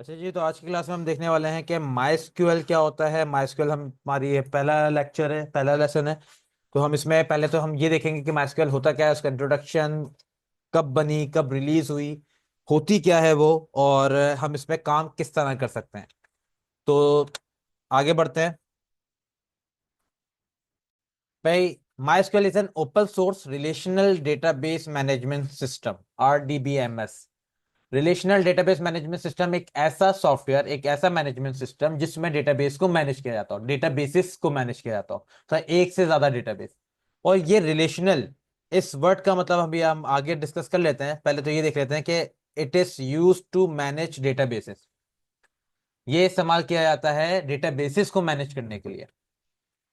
अच्छा जी, तो आज की क्लास में हम देखने वाले हैं कि माइस्क्यूएल क्या होता है। माइस्क्यूएल हमारी ये पहला लेक्चर है, पहला लेसन है। तो हम इसमें पहले तो हम ये देखेंगे कि माइस्क्यूएल होता क्या है, उसका इंट्रोडक्शन, कब बनी, कब रिलीज हुई, होती क्या है वो, और हम इसमें काम किस तरह कर सकते हैं। तो आगे बढ़ते हैं भाई। MySQL is an open source relational database management system, RDBMS। Relational database management system एक ऐसा सॉफ्टवेयर, एक ऐसा मैनेजमेंट सिस्टम जिसमें डेटाबेस को मैनेज किया जाता हो, डेटाबेसिस को मैनेज किया जाता हो, तो एक से ज्यादा डेटाबेस। और ये रिलेशनल, इस वर्ड का मतलब अभी हम आगे डिस्कस कर लेते हैं। पहले तो ये देख लेते हैं कि it is use to manage databases. ये इस्तेमाल किया जाता है डेटाबेसिस को मैनेज करने के लिए।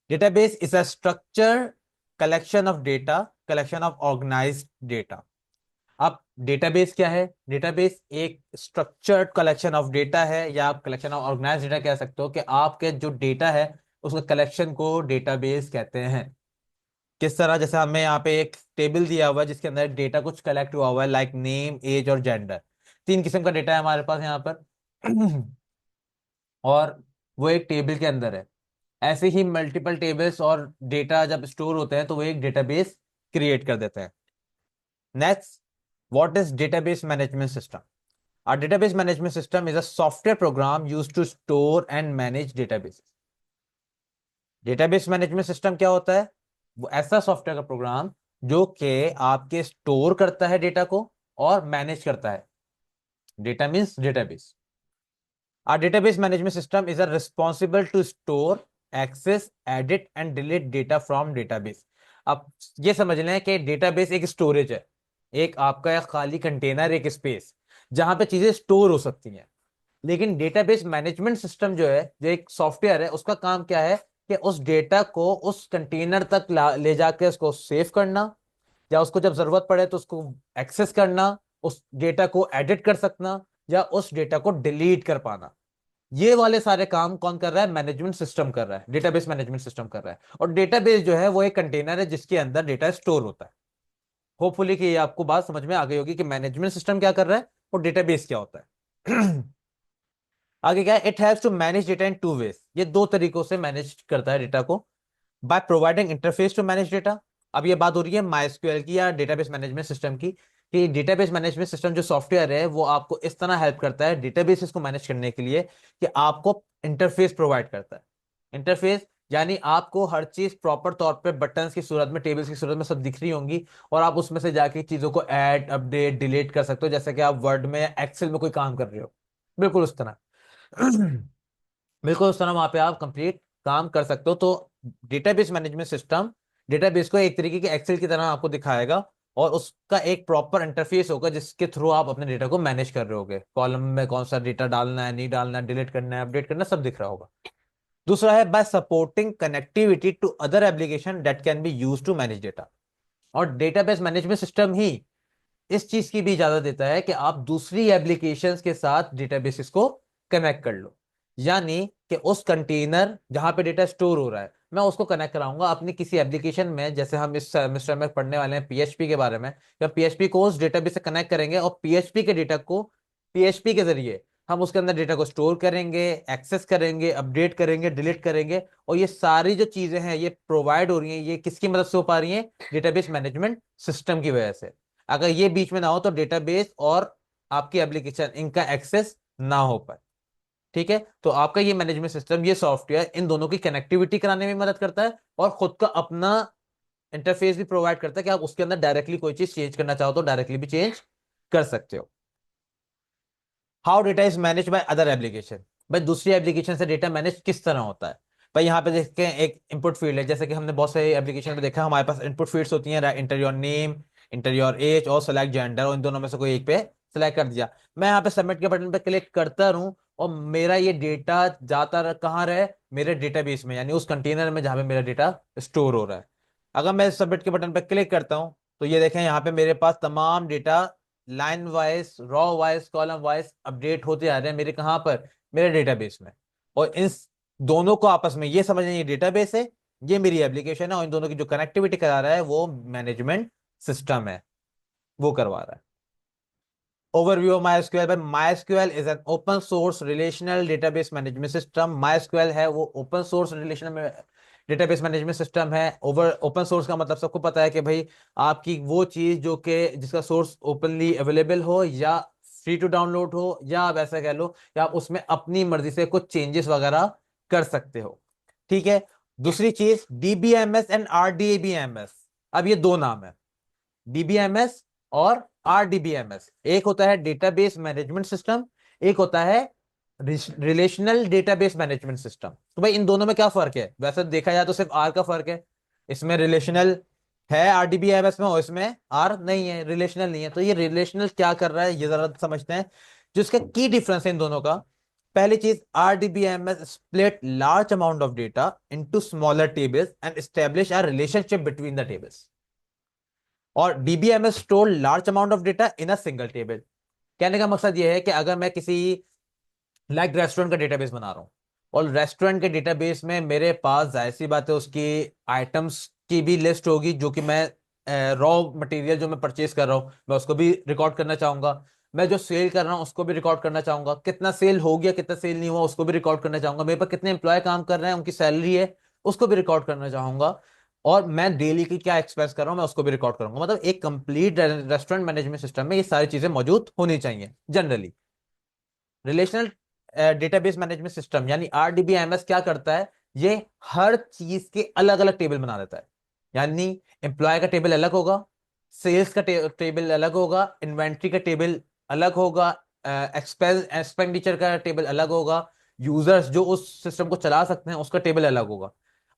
Database is a structure collection of data, collection of organised data. अब डेटाबेस क्या है? डेटाबेस एक स्ट्रक्चर्ड कलेक्शन ऑफ डेटा है, या आप कलेक्शन ऑफ ऑर्गेनाइज्ड डेटा कह सकते हो, कि आपके जो डेटा है उसका कलेक्शन को डेटाबेस कहते हैं। किस तरह? जैसे हमें यहाँ पे एक टेबल दिया हुआ है जिसके अंदर डेटा कुछ कलेक्ट हुआ हुआ है, लाइक नेम, एज और जेंडर। तीन किस्म का डेटा है हमारे पास यहाँ पर। और वो एक टेबल के अंदर है। ऐसे ही मल्टीपल टेबल्स और डेटा जब स्टोर होते हैं तो वो एक डेटाबेस क्रिएट कर देते हैं। Next, what is database management system? Our database management system is a software program used to store and manage databases. Database management system क्या होता है? वो ऐसा सॉफ्टवेयर का प्रोग्राम जो कि आपके स्टोर करता है डेटा को और मैनेज करता है। Data means database. Our database management system is a responsible to store, access, edit and delete data from database. अब ये समझ लें कि डेटाबेस एक स्टोरेज है, एक आपका एक खाली कंटेनर, एक स्पेस जहां पे चीजें स्टोर हो सकती हैं। लेकिन डेटाबेस मैनेजमेंट सिस्टम जो है, जो एक सॉफ्टवेयर है, उसका काम क्या है कि उस डेटा को उस कंटेनर तक ले जाके उसको सेव करना, या उसको जब जरूरत पड़े तो उसको एक्सेस करना, उस डेटा को एडिट कर सकना, या उस डेटा को डिलीट कर पाना। ये वाले सारे काम कौन कर रहा है? मैनेजमेंट सिस्टम कर रहा है, डेटाबेस मैनेजमेंट सिस्टम कर रहा है। और डेटाबेस जो है वो एक कंटेनर है जिसके अंदर डेटा स्टोर होता है। होपफुली कि ये आपको बात समझ में आ गई होगी कि मैनेजमेंट सिस्टम क्या कर रहा है और डेटाबेस क्या होता है। आगे क्या है? It has to manage data in two ways. ये दो तरीकों से मैनेज करता है डेटा को। By providing interface to manage data. अब ये बात हो रही है माइस्क्यूएल की या डेटाबेस मैनेजमेंट सिस्टम की, कि डेटाबेस मैनेजमेंट सिस्टम जो सॉफ्टवेयर है वो आपको इस तरह हेल्प करता है डेटाबेसेस को मैनेज करने के लिए, कि आपको इंटरफेस प्रोवाइड करता है। इंटरफेस यानी आपको हर चीज प्रॉपर तौर पे बटन्स की सूरत में, टेबल्स की सूरत में सब दिख रही होंगी, और आप उसमें से जाके चीजों को ऐड, अपडेट, डिलीट कर सकते हो, जैसे कि आप वर्ड में या एक्सेल में कोई काम कर रहे हो। बिल्कुल उस तरह। बिल्कुल उस तरह वहां पे आप कंप्लीट काम कर सकते हो। तो डेटाबेस मैनेजमेंट सिस्टम डेटाबेस को एक तरीके के एक्सेल की तरह आपको दिखाएगा, और उसका एक प्रॉपर इंटरफेस होगा जिसके थ्रू आप अपने डेटा को मैनेज कर रहे होगे। कॉलम में कौन सा डेटा डालना है, नहीं डालना है, डिलीट करना है, अपडेट करना है, सब दिख रहा होगा। दूसरा है by supporting connectivity to other application that can be use to manage data. और डेटाबेस मैनेजमेंट सिस्टम ही इस चीज की भी इजाजत देता है कि आप दूसरी एप्लीकेशंस के साथ डेटाबेसेस को कनेक्ट कर लो। यानी कि उस कंटेनर जहां पे डेटा स्टोर हो रहा है, मैं उसको कनेक्ट कराऊंगा अपनी किसी एप्लीकेशन में। जैसे हम इस सेमेस्टर में पढ़ने वाले हैं पीएचपी के बारे में, या पीएचपी को उस डेटाबेस से कनेक्ट करेंगे और पीएचपी के डेटा को पीएचपी के जरिए हम उसके अंदर डेटा को स्टोर करेंगे, एक्सेस करेंगे, अपडेट करेंगे, डिलीट करेंगे। और ये सारी जो चीजें हैं ये प्रोवाइड हो रही हैं, ये किसकी मदद से हो पा रही हैं? डेटाबेस मैनेजमेंट सिस्टम की वजह से। अगर ये बीच में ना हो तो डेटाबेस और आपकी एप्लीकेशन इनका एक्सेस ना हो पाए। ठीक है? तो आपका ये मैनेजमेंट सिस्टम, ये सॉफ्टवेयर इन दोनों की कनेक्टिविटी कराने में मदद करता है, और खुद का अपना इंटरफेस भी प्रोवाइड करता है कि आप उसके अंदर डायरेक्टली कोई चीज चेंज करना चाहो तो डायरेक्टली भी चेंज कर सकते हो। How data is manage by other application. भाई दूसरी एप्लीकेशन से डेटा मैनेज किस तरह होता है? भाई यहाँ पे देखते हैं एक इनपुट फील्ड है, जैसे कि हमने बहुत सारे एप्लीकेशन में देखा, हमारे पास इनपुट फील्ड्स होती हैं, inter your name, inter your age और सेलेक्ट जेंडर, और इन दोनों में से कोई एक पे सेलेक्ट कर दिया। मैं यहाँ पे सबमिट के बटन पे क्लिक करता रहूं और मेरा ये डेटा जाता कहाँ रहे? मेरे डेटाबेस में, यानी उस कंटेनर में जहाँ पे मेरा डेटा स्टोर हो रहा है। अगर मैं सबमिट के बटन पे क्लिक करता हूँ तो ये देखें यहाँ पे मेरे पास तमाम data line wise, raw wise, column wise update होते आ रहे हैं। मेरे कहां पर? मेरे डेटाबेस में। और इन दोनों को आपस में ये समझ, ये डेटाबेस है, ये मेरी एप्लीकेशन है, और इन दोनों की जो कनेक्टिविटी करा रहा है वो मैनेजमेंट सिस्टम है, वो करवा रहा है। Overview of MySQL भाई, MySQL is an open source relational database management system. MySQL है वो open source relational database management system है. ओपन सोर्स का मतलब सबको पता है कि भाई आपकी वो चीज जो कि जिसका सोर्स ओपनली अवेलेबल हो या फ्री टू डाउनलोड हो, या आप ऐसा कह लो कि आप उसमें अपनी मर्जी से कुछ चेंजेस वगैरह कर सकते हो. ठीक है. दूसरी चीज DBMS एंड RDBMS. अब ये दो नाम है, DBMS और RDBMS. एक होता है डेटाबेस मैनेजमेंट सिस्टम, एक होता है रिलेशनल डेटाबेस मैनेजमेंट सिस्टम. तो भाई इन दोनों में क्या फर्क है? वैसे देखा जाए तो सिर्फ आर का फर्क है. इसमें रिलेशनल है RDBMS में, और इसमें आर नहीं है, रिलेशनल नहीं है. तो ये रिलेशनल क्या कर रहा है ये जरा समझते हैं, जो इसका की डिफरेंस है इन दोनों का. पहली चीज, RDBMS split large amount of data into smaller tables and establish a relationship between the tables. और DBMS store large amount of data in a single table. कहने का मकसद यह है कि अगर मैं किसी लाइक रेस्टोरेंट का डेटाबेस बना रहा हूँ, और रेस्टोरेंट के डेटाबेस में मेरे पास जाहिर सी बात है उसकी आइटम्स की भी लिस्ट होगी, जो कि मैं रॉ मटेरियल जो मैं परचेज कर रहा हूँ मैं उसको भी रिकॉर्ड करना चाहूंगा. मैं जो सेल कर रहा हूँ उसको भी रिकॉर्ड करना चाहूंगा, कितना सेल हो गया कितना सेल नहीं हुआ उसको भी रिकॉर्ड करना चाहूंगा, मेरे पास कितने एम्प्लॉय काम कर रहे हैं उनकी सैलरी है उसको भी रिकॉर्ड करना चाहूंगा, और मैं डेली की क्या एक्सपेंस कर रहा हूँ मैं उसको भी रिकॉर्ड करूंगा. मतलब एक कंप्लीट रेस्टोरेंट मैनेजमेंट सिस्टम में ये सारी चीजें मौजूद होनी चाहिए generally. Relational database management system यानी RDBMS क्या करता है, ये हर चीज के अलग अलग टेबल बना देता है. यानी एम्प्लॉय का टेबल अलग होगा, सेल्स का टेबल अलग होगा, इन्वेंट्री का टेबल अलग होगा, एक्सपेंडिचर का टेबल अलग होगा, यूजर्स जो उस सिस्टम को चला सकते हैं उसका टेबल अलग होगा.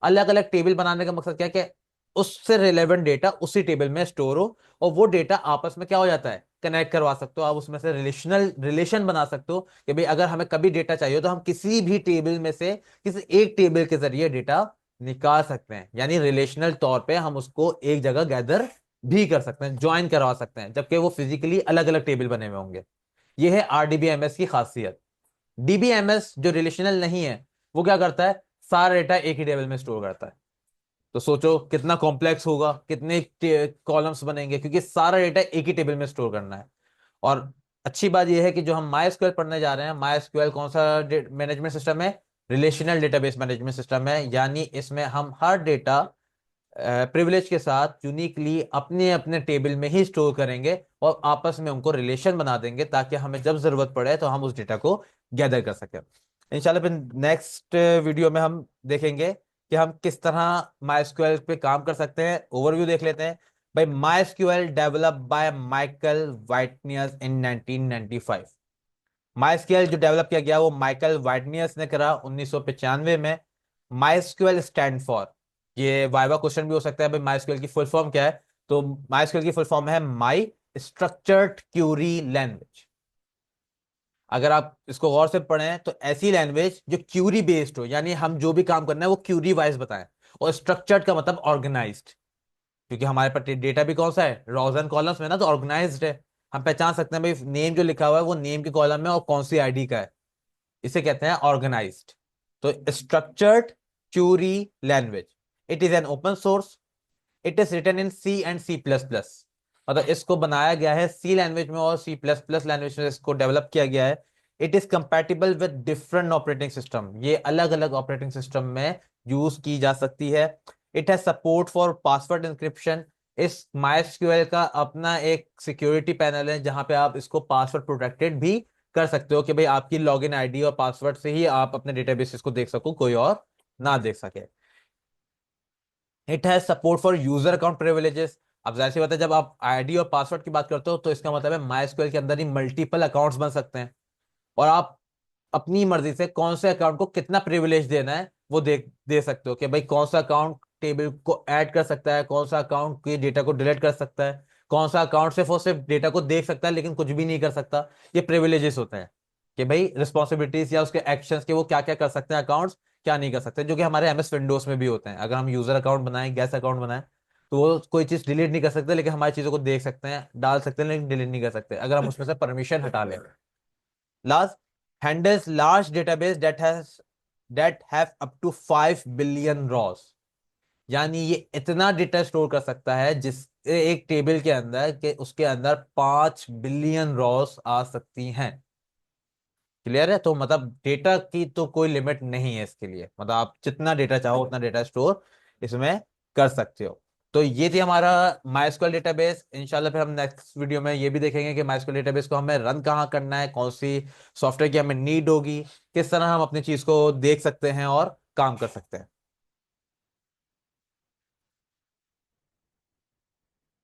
अलग अलग टेबल बनाने का मकसद क्या है कि उससे रिलेवेंट डेटा उसी टेबल में स्टोर हो, और वो डेटा आपस में क्या हो जाता है, कनेक्ट करवा सकते हो आप, उसमें से रिलेशन बना सकते हो कि भाई अगर हमें कभी डेटा चाहिए तो हम किसी भी टेबल में से किसी एक टेबल के जरिए डेटा निकाल सकते हैं. यानी रिलेशनल तौर पे हम उसको एक जगह गैदर भी कर सकते हैं, ज्वाइन करवा सकते हैं, जबकि वो फिजिकली अलग अलग टेबल बने हुए होंगे. ये है RDBMS की खासियत. DBMS जो रिलेशनल नहीं है वो क्या करता है, सारा डेटा एक ही टेबल में स्टोर करता है. तो सोचो कितना कॉम्प्लेक्स होगा, कितने कॉलम्स बनेंगे, क्योंकि सारा डेटा एक ही टेबल में स्टोर करना है. और अच्छी बात यह है कि जो हम MySQL पढ़ने जा रहे हैं, MySQL कौन सा मैनेजमेंट सिस्टम है, रिलेशनल डेटाबेस मैनेजमेंट सिस्टम है. यानी इसमें हम हर डेटा प्रिविलेज के साथ यूनिकली अपने अपने टेबल में ही स्टोर करेंगे, और आपस में उनको रिलेशन बना देंगे ताकि हमें जब जरूरत पड़े तो हम उस डेटा को गैदर कर सकें. इंशाल्लाह फिर नेक्स्ट वीडियो में हम देखेंगे कि हम किस तरह MySQL पे काम कर सकते हैं. ओवरव्यू देख लेते हैं भाई. MySQL develop by Michael Widenius in 1995. MySQL जो डेवलप किया गया वो माइकल वाइटनियस ने करा 1995 में. MySQL स्टैंड फॉर, ये वाइवा क्वेश्चन भी हो सकता है भाई, MySQL की फुल फॉर्म क्या है. तो MySQL की फुल फॉर्म है माई स्ट्रक्चर्ड क्यूरी लैंग्वेज. अगर आप इसको गौर से पढ़ें तो ऐसी लैंग्वेज जो क्यूरी बेस्ड हो, यानी हम जो भी काम करना है वो क्यूरी वाइज बताएं. और स्ट्रक्चर्ड का मतलब ऑर्गेनाइज्ड, क्योंकि हमारे पास डेटा भी कौन सा है, रॉज एंड कॉलम्स में ना, तो ऑर्गेनाइज्ड है. हम पहचान सकते हैं भाई नेम जो लिखा हुआ है वो नेम के कॉलम में और कौन सी आईडी का है, इसे कहते हैं ऑर्गेनाइज्ड. तो structured query language, it is an open source, it is written in C and C++. मतलब इसको बनाया गया है सी लैंग्वेज में और C++ लैंग्वेज में इसको डेवलप किया गया है. It is compatible with different operating system, ये अलग अलग ऑपरेटिंग सिस्टम में यूज की जा सकती है. It has support for password encryption. इस MySQL का अपना एक सिक्योरिटी पैनल है जहां पे आप इसको पासवर्ड प्रोटेक्टेड भी कर सकते हो कि भाई आपकी लॉगिन आईडी और पासवर्ड से ही आप अपने डेटाबेस को देख सको, कोई और ना देख सके. It has support for user account privileges. अब जाहिर सी बात है जब आप आईडी और पासवर्ड की बात करते हो तो इसका मतलब है MySQL के अंदर ही मल्टीपल अकाउंट्स बन सकते हैं, और आप अपनी मर्जी से कौन से अकाउंट को कितना प्रिविलेज देना है वो दे सकते हो कि भाई कौन सा अकाउंट टेबल को ऐड कर सकता है, कौन सा अकाउंट के डेटा को डिलीट कर सकता है, कौन सा अकाउंट सिर्फ और सिर्फ डेटा को देख सकता है लेकिन कुछ भी नहीं कर सकता. ये प्रिविलेजेस होते हैं कि भाई रिस्पॉन्सिबिलिटीज या उसके एक्शंस के वो क्या क्या कर सकते हैं अकाउंट्स, क्या नहीं कर सकते, जो कि हमारे MS विंडोज में भी होते हैं. अगर हम यूजर अकाउंट बनाएं, गेस्ट अकाउंट बनाएं, तो वो कोई चीज डिलीट नहीं कर सकते लेकिन हमारी चीजों को देख सकते हैं, डाल सकते हैं लेकिन डिलीट नहीं कर सकते अगर हम उसमें से परमिशन हटा लें. Last, handles large database that have up to 5 billion rows. यानी ये इतना डेटा स्टोर कर सकता है जिस एक टेबल के अंदर के उसके अंदर 5 बिलियन रॉस आ सकती हैं। क्लियर है? तो मतलब डेटा की तो कोई लिमिट नहीं है इसके लिए, मतलब आप जितना डेटा चाहो उतना डेटा स्टोर इसमें कर सकते हो। तो ये थी हमारा माइस्क्वेल डेटाबेस। इंशाल्लाह फिर हम नेक्स्ट वीडियो में ये भी देखेंगे कि माइस्क्वेल डेटाबेस को हमें रन कहाँ करना है, कौन सी सॉफ्टवेयर की हमें नीड होगी, किस तरह हम अपनी चीज को देख सकते हैं और काम कर सकते हैं।